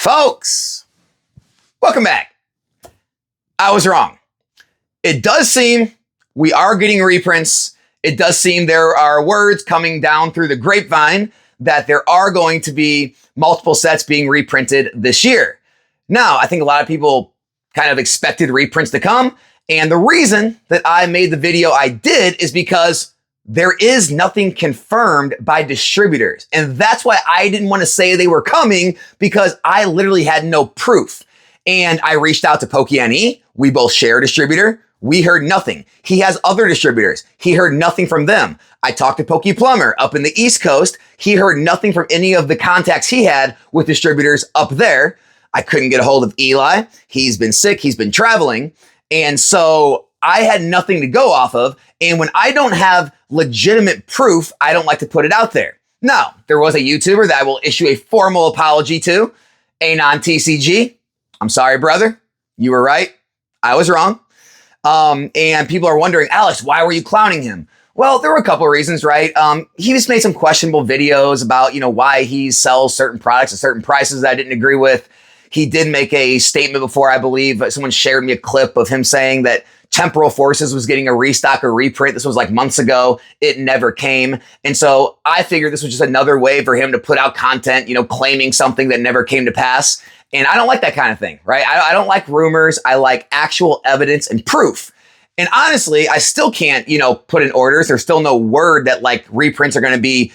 Folks, welcome back. I was wrong. It does seem we are getting reprints. It does seem there are words coming down through the grapevine that there are going to be multiple sets being reprinted this year. Now, I think a lot of people kind of expected reprints to come. And the reason that I made the video I did is because there is nothing confirmed by distributors. And that's why I didn't want to say they were coming, because I literally had no proof. And I reached out to PokeNE. We both share a distributor. We heard nothing. He has other distributors. He heard nothing from them. I talked to PokePlumber up in the East Coast. He heard nothing from any of the contacts he had with distributors up there. I couldn't get a hold of Eli. He's been sick. He's been traveling. And so I had nothing to go off of. And when I don't have legitimate proof, I don't like to put it out there. Now, there was a YouTuber that I will issue a formal apology to, TCG. I'm sorry, brother. You were right. I was wrong. And people are wondering, Alex, why were you clowning him? Well, there were a couple of reasons, right? He just made some questionable videos about, why he sells certain products at certain prices that I didn't agree with. He did make a statement before, I believe someone shared me a clip of him saying that Temporal Forces was getting a restock or reprint. This was like months ago. It never came. And so I figured this was just another way for him to put out content, claiming something that never came to pass. And I don't like that kind of thing, right? I don't like rumors. I like actual evidence and proof. And honestly, I still can't, put in orders. There's still no word that like reprints are going to be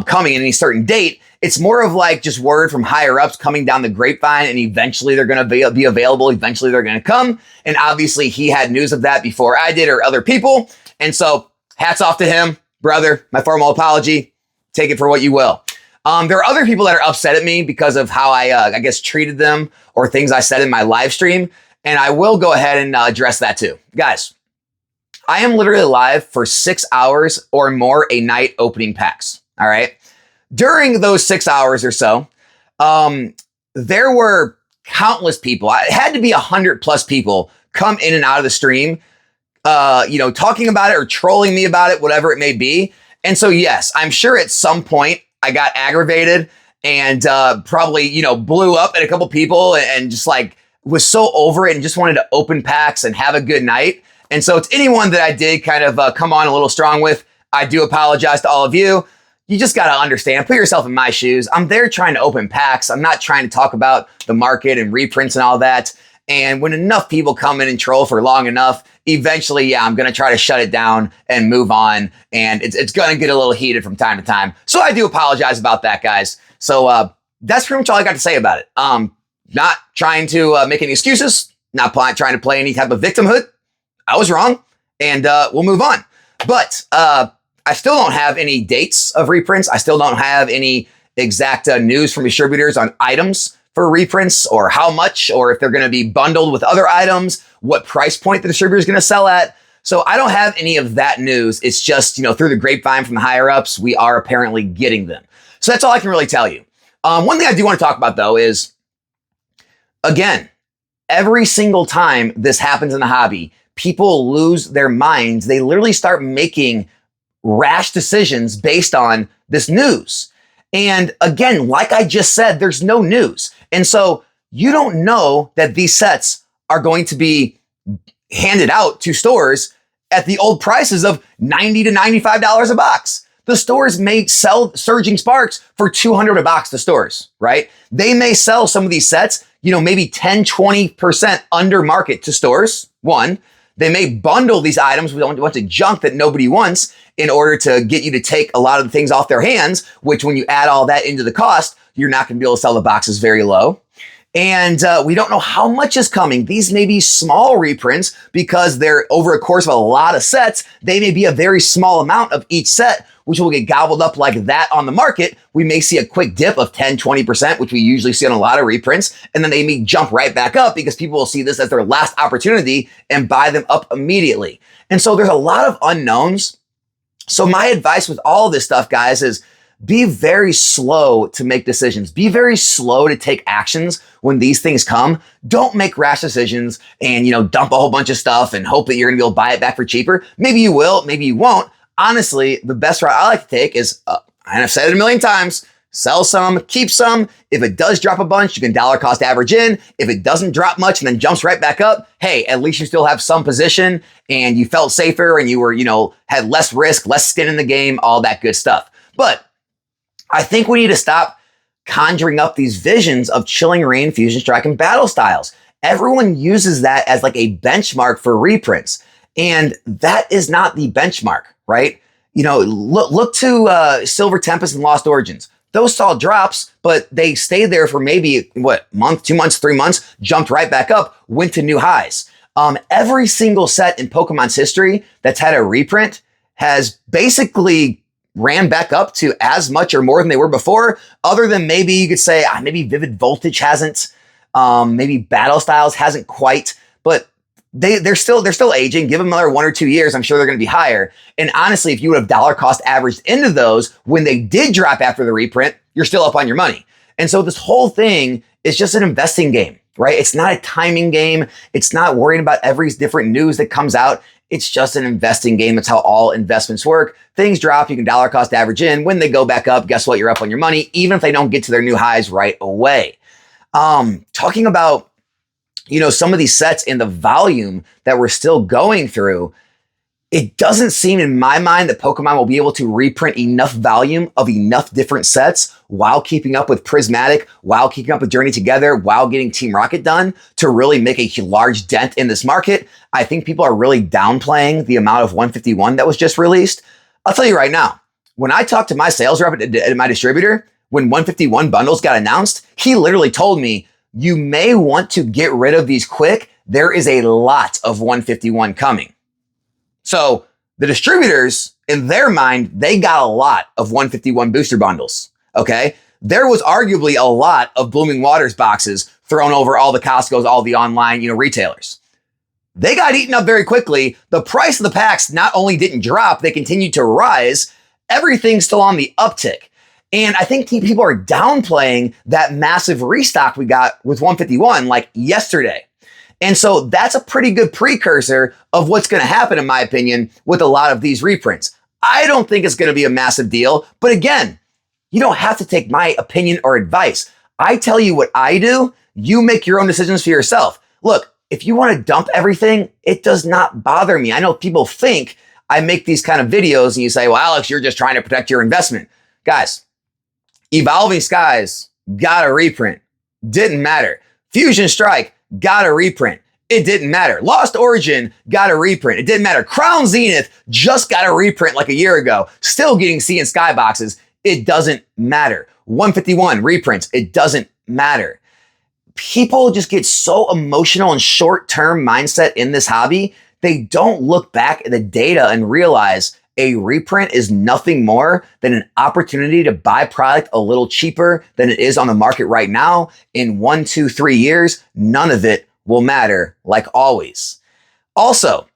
coming at any certain date. It's more of like just word from higher ups coming down the grapevine, and eventually they're going to be available. Eventually they're going to come. And obviously he had news of that before I did or other people. And so hats off to him, brother. My formal apology. Take it for what you will. There are other people that are upset at me because of how I guess treated them or things I said in my live stream. And I will go ahead and address that too. Guys, I am literally live for 6 hours or more a night opening packs. All right. During those 6 hours or so, there were countless people. It had to be 100+ people come in and out of the stream, talking about it or trolling me about it, whatever it may be. And so, yes, I'm sure at some point I got aggravated and probably, blew up at a couple people and just like was so over it and just wanted to open packs and have a good night. And so to anyone that I did kind of come on a little strong with, I do apologize to all of you. You just got to understand, put yourself in my shoes. I'm there trying to open packs. I'm not trying to talk about the market and reprints and all that. And when enough people come in and troll for long enough, eventually, yeah, I'm going to try to shut it down and move on. And it's going to get a little heated from time to time. So I do apologize about that, guys. So that's pretty much all I got to say about it. Not trying to make any excuses, not trying to play any type of victimhood. I was wrong, and we'll move on. But I still don't have any dates of reprints. I still don't have any exact news from distributors on items for reprints or how much, or if they're going to be bundled with other items, what price point the distributor is going to sell at. So I don't have any of that news. It's just, through the grapevine from the higher ups, we are apparently getting them. So that's all I can really tell you. One thing I do want to talk about though is, again, every single time this happens in the hobby, people lose their minds. They literally start making rash decisions based on this news. And again, like I just said, there's no news. And so you don't know that these sets are going to be handed out to stores at the old prices of $90 to $95 a box. The stores may sell Surging Sparks for $200 a box to stores, right? They may sell some of these sets, maybe 10, 20% under market to stores, one. They may bundle these items with a bunch of junk that nobody wants in order to get you to take a lot of the things off their hands, which when you add all that into the cost, you're not going to be able to sell the boxes very low. And we don't know how much is coming. These may be small reprints because they're over a course of a lot of sets. They may be a very small amount of each set, which will get gobbled up like that on the market. We may see a quick dip of 10, 20%, which we usually see on a lot of reprints. And then they may jump right back up because people will see this as their last opportunity and buy them up immediately. And so there's a lot of unknowns. So my advice with all of this stuff, guys, is be very slow to make decisions. Be very slow to take actions when these things come. Don't make rash decisions and, dump a whole bunch of stuff and hope that you're going to be able to buy it back for cheaper. Maybe you will, maybe you won't. Honestly, the best route I like to take is, and I've said it a million times, Sell some, keep some. If it does drop a bunch, you can dollar cost average in. If it doesn't drop much and then jumps right back up, hey, at least you still have some position and you felt safer and you were, had less risk, less skin in the game, all that good stuff. But I think we need to stop conjuring up these visions of Chilling Reign, Fusion Strike, and Battle Styles. Everyone uses that as like a benchmark for reprints. And that is not the benchmark, right? Look to Silver Tempest and Lost Origins. Those saw drops, but they stayed there for maybe, month, 2 months, 3 months, jumped right back up, went to new highs. Every single set in Pokemon's history that's had a reprint has basically ran back up to as much or more than they were before, other than maybe you could say, maybe Vivid Voltage hasn't, maybe Battle Styles hasn't quite, but they're still aging. Give them another 1 or 2 years. I'm sure they're going to be higher. And honestly, if you would have dollar cost averaged into those when they did drop after the reprint, you're still up on your money. And so this whole thing is just an investing game, right? It's not a timing game. It's not worrying about every different news that comes out. It's just an investing game. It's how all investments work. Things drop, you can dollar cost average in. When they go back up, guess what? You're up on your money, even if they don't get to their new highs right away. Talking about some of these sets and the volume that we're still going through, it doesn't seem in my mind that Pokemon will be able to reprint enough volume of enough different sets while keeping up with Prismatic, while keeping up with Journey Together, while getting Team Rocket done to really make a large dent in this market. I think people are really downplaying the amount of 151 that was just released. I'll tell you right now, when I talked to my sales rep at my distributor, when 151 bundles got announced, he literally told me, you may want to get rid of these quick. There is a lot of 151 coming. So the distributors, in their mind, they got a lot of 151 booster bundles. Okay. There was arguably a lot of Blooming Waters boxes thrown over all the Costco's, all the online, retailers. They got eaten up very quickly. The price of the packs not only didn't drop, they continued to rise. Everything's still on the uptick. And I think people are downplaying that massive restock we got with 151 like yesterday. And so that's a pretty good precursor of what's going to happen, in my opinion, with a lot of these reprints. I don't think it's going to be a massive deal. But again, you don't have to take my opinion or advice. I tell you what I do. You make your own decisions for yourself. Look, if you want to dump everything, it does not bother me. I know people think I make these kind of videos and you say, well, Alex, you're just trying to protect your investment. Guys, Evolving Skies got a reprint. Didn't matter. Fusion Strike got a reprint. It didn't matter. Lost Origin got a reprint. It didn't matter. Crown Zenith just got a reprint like a year ago. Still getting Sea and Sky boxes. It doesn't matter. 151 reprints. It doesn't matter. People just get so emotional and short-term mindset in this hobby. They don't look back at the data and realize a reprint is nothing more than an opportunity to buy product a little cheaper than it is on the market right now. In 1, 2, 3 years, none of it will matter, like always. Also,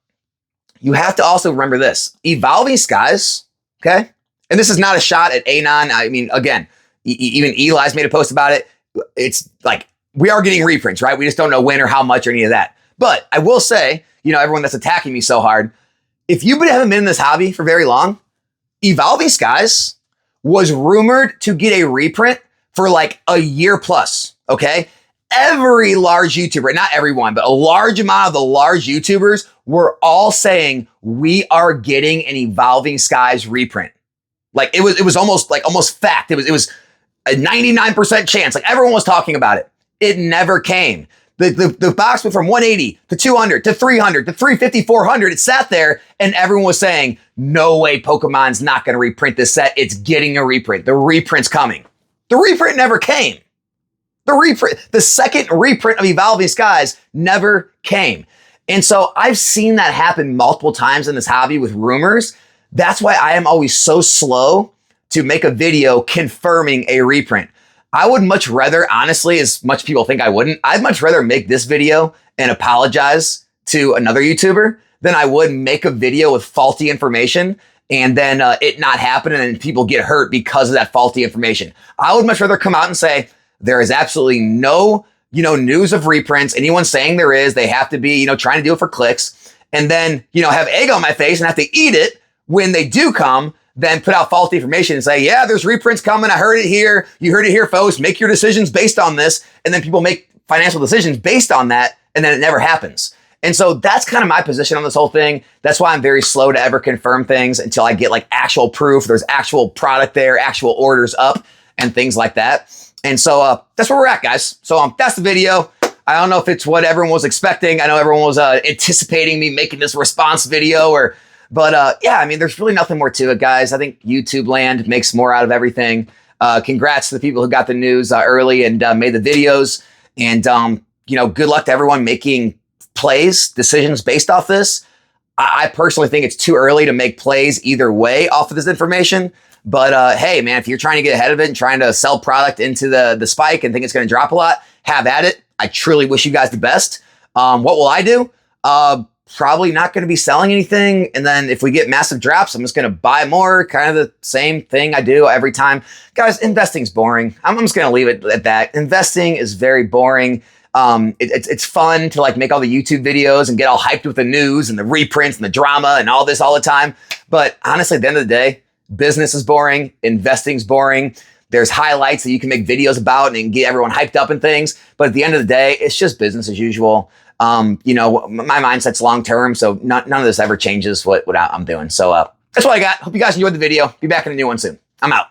you have to also remember this. Evolving Skies, okay? And this is not a shot at Anon. I mean, again, even Eli's made a post about it. It's like, we are getting reprints, right? We just don't know when or how much or any of that. But I will say, everyone that's attacking me so hard, if you haven't been in this hobby for very long, Evolving Skies was rumored to get a reprint for like a year plus, okay? Every large YouTuber, not everyone, but a large amount of the large YouTubers were all saying, we are getting an Evolving Skies reprint. Like it was almost fact. It was a 99% chance. Like everyone was talking about it. It never came. The box went from 180 to 200 to 300 to 350, 400. It sat there and everyone was saying, no way Pokemon's not going to reprint this set. It's getting a reprint. The reprint's coming. The reprint never came. The second reprint of Evolving Skies never came. And so I've seen that happen multiple times in this hobby with rumors. That's why I am always so slow to make a video confirming a reprint. I would much rather, honestly, as much people think I wouldn't, I'd much rather make this video and apologize to another YouTuber than I would make a video with faulty information and then it not happen and then people get hurt because of that faulty information. I would much rather come out and say, there is absolutely no, news of reprints. Anyone saying there is, they have to be, trying to do it for clicks and then, have egg on my face and have to eat it when they do come, then put out false information and say, yeah, there's reprints coming. I heard it here. You heard it here, folks. Make your decisions based on this. And then people make financial decisions based on that. And then it never happens. And so that's kind of my position on this whole thing. That's why I'm very slow to ever confirm things until I get like actual proof. There's actual product there, actual orders up and things like that. And so that's where we're at, guys. So that's the video. I don't know if it's what everyone was expecting. I know everyone was anticipating me making this response video but yeah, I mean, there's really nothing more to it, guys. I think YouTube land makes more out of everything. Congrats to the people who got the news early and made the videos. And, good luck to everyone making decisions based off this. I personally think it's too early to make plays either way off of this information. But hey, man, if you're trying to get ahead of it and trying to sell product into the spike and think it's going to drop a lot, have at it. I truly wish you guys the best. What will I do? Probably not going to be selling anything. And then if we get massive drops, I'm just going to buy more. Kind of the same thing I do every time. Guys, investing's boring. I'm just going to leave it at that. Investing is very boring. It's fun to like make all the YouTube videos and get all hyped with the news and the reprints and the drama and all this all the time. But honestly, at the end of the day, business is boring. Investing's boring. There's highlights that you can make videos about and get everyone hyped up and things. But at the end of the day, it's just business as usual. My mindset's long-term, so none of this ever changes what I'm doing. So that's what I got. Hope you guys enjoyed the video. Be back in a new one soon. I'm out.